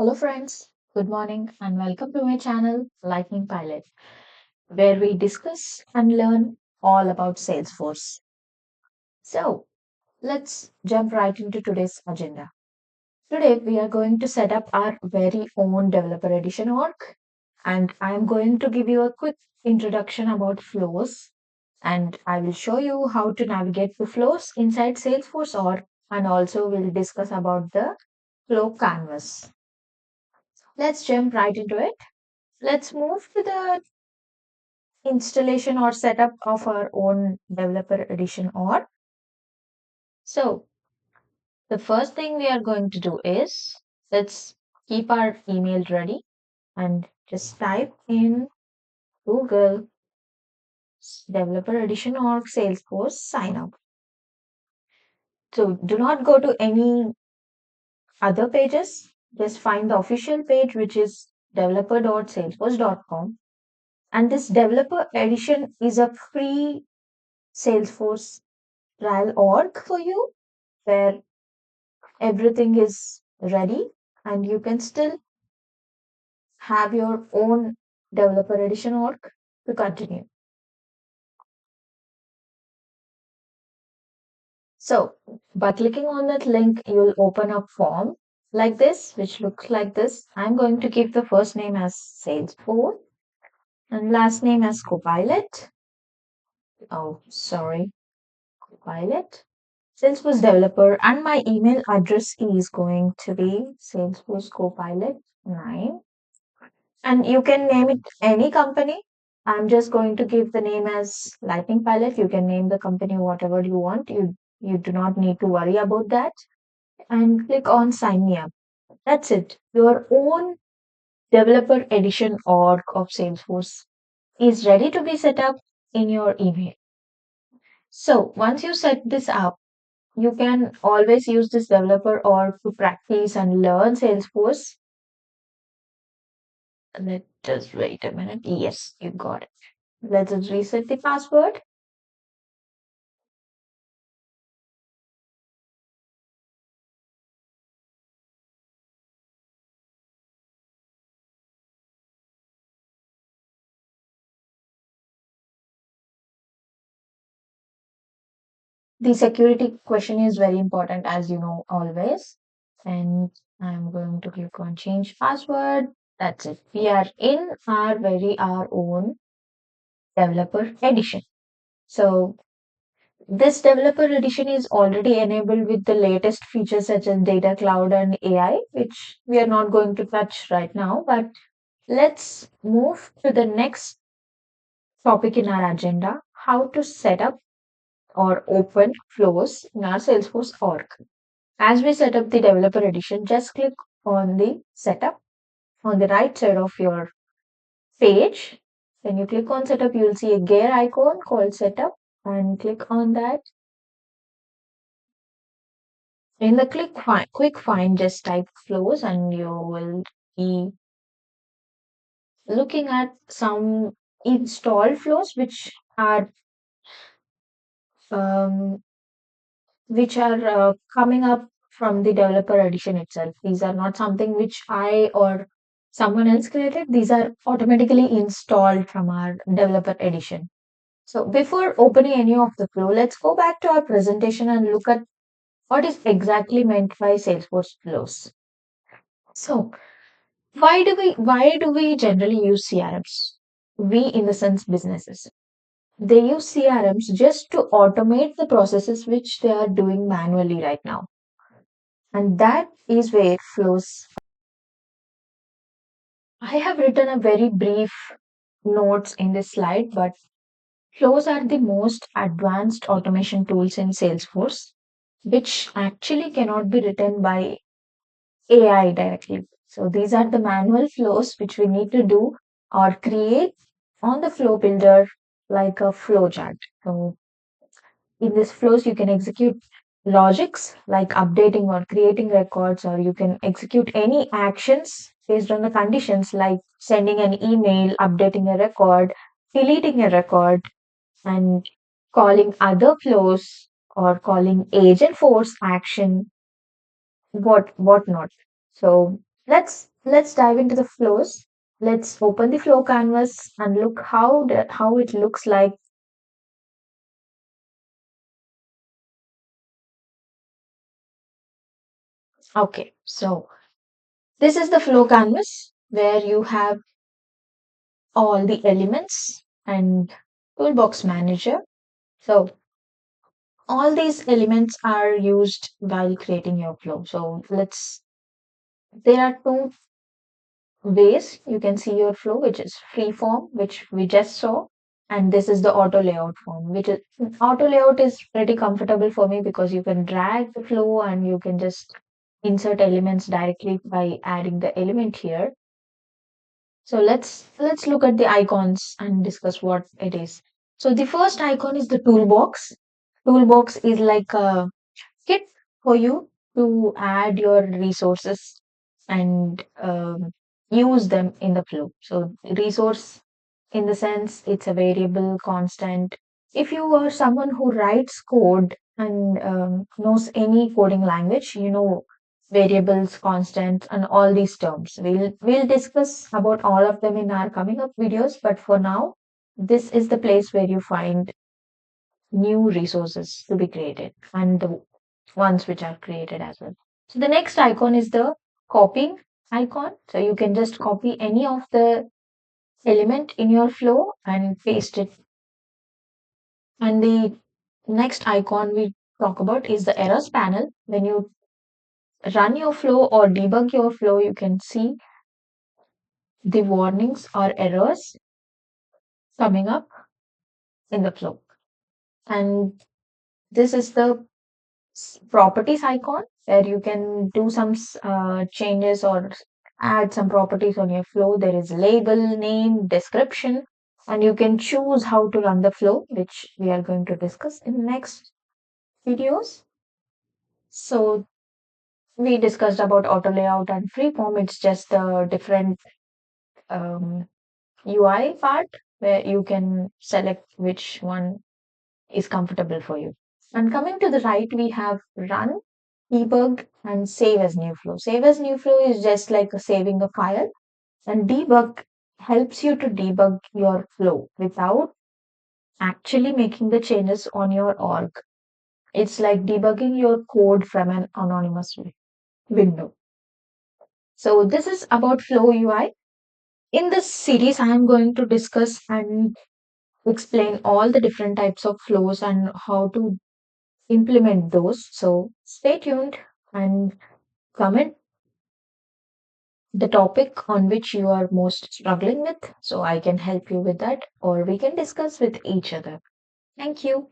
Hello, friends. Good morning, and welcome to my channel, Lightning Pilot, where we discuss and learn all about Salesforce. So, let's jump right into today's agenda. Today, we are going to set up our very own Developer Edition org, and I'm going to give you a quick introduction about flows, and I will show you how to navigate the flows inside Salesforce org, and also we'll discuss about the flow canvas. Let's jump right into it. Let's move to the installation or setup of our own developer edition or so the first thing we are going to do is let's keep our email ready and just type in Google developer edition or Salesforce sign up. So do not go to any other pages, just find the official page, which is developer.salesforce.com, and this developer edition is a free Salesforce trial org for you where everything is ready and you can still have your own developer edition org to continue. So by clicking on that link, you'll open a form like this, which looks like this. I'm going to give the first name as Salesforce and last name as Copilot. Oh, sorry, Copilot. Salesforce developer and my email address is going to be Salesforce Copilot 9. And you can name it any company. I'm just going to give the name as Lightning Pilot. You can name the company whatever you want. You do not need to worry about that. And click on sign me up. That's it. Your own developer edition org of Salesforce is ready to be set up in your email. So once you set this up, you can always use this developer org to practice and learn Salesforce. Let us wait a minute. Yes, you got it. Let's just reset the password. The security question is very important, as you know, always. And I'm going to click on change password. That's it. We are in our own developer edition. So this developer edition is already enabled with the latest features such as data cloud and AI, which we are not going to touch right now. But let's move to the next topic in our agenda, how to set up or open flows in our Salesforce org. As we set up the developer edition, just click on the setup on the right side of your page. When you click on setup, you will see a gear icon called setup and click on that. In the quick find, just type flows and you will be looking at some installed flows um, which are coming up from the developer edition itself. These are not something which I or someone else created. These are automatically installed from our developer edition. So before opening any of the flow, let's go back to our presentation and look at what is exactly meant by Salesforce flows. So why do we generally use CRMs? We in the sense businesses. They use CRMs just to automate the processes which they are doing manually right now. And that is where flows. I have written a very brief notes in this slide, but flows are the most advanced automation tools in Salesforce, which actually cannot be written by AI directly. So these are the manual flows which we need to do or create on the flow builder like a flow chart. So in this flows, you can execute logics like updating or creating records, or you can execute any actions based on the conditions like sending an email, updating a record, deleting a record, and calling other flows or calling agent force action, whatnot. So let's let's dive into the flows. Let's open the flow canvas and look how it looks like. Okay, so this is the flow canvas where you have all the elements and toolbox manager. So all these elements are used while creating your flow. So there are two ways you can see your flow, which is free form, which we just saw, and this is the auto layout form, which is auto layout is pretty comfortable for me because you can drag the flow and you can just insert elements directly by adding the element here. So let's look at the icons and discuss what it is. So the first icon is the toolbox. Toolbox is like a kit for you to add your resources and use them in the flow. So resource in the sense it's a variable constant. If you are someone who writes code and knows any coding language, you know variables, constants, and all these terms. We'll discuss about all of them in our coming up videos, but for now, this is the place where you find new resources to be created and the ones which are created as well. So the next icon is the copying icon. So you can just copy any of the element in your flow and paste it. And the next icon we talk about is the errors panel. When you run your flow or debug your flow, you can see the warnings or errors coming up in the flow. And this is the properties icon where you can do some changes or add some properties on your flow. There is label, name, description, and you can choose how to run the flow, which we are going to discuss in the next videos. So we discussed about auto layout and freeform. It's just a different um, UI part where you can select which one is comfortable for you. And coming to the right, we have run, debug, and save as new flow. Save as new flow is just like saving a file, and debug helps you to debug your flow without actually making the changes on your org. It's like debugging your code from an anonymous window. So, this is about Flow UI. In this series, I am going to discuss and explain all the different types of flows and how to implement those. So stay tuned and comment the topic on which you are most struggling with so I can help you with that or we can discuss with each other. Thank you.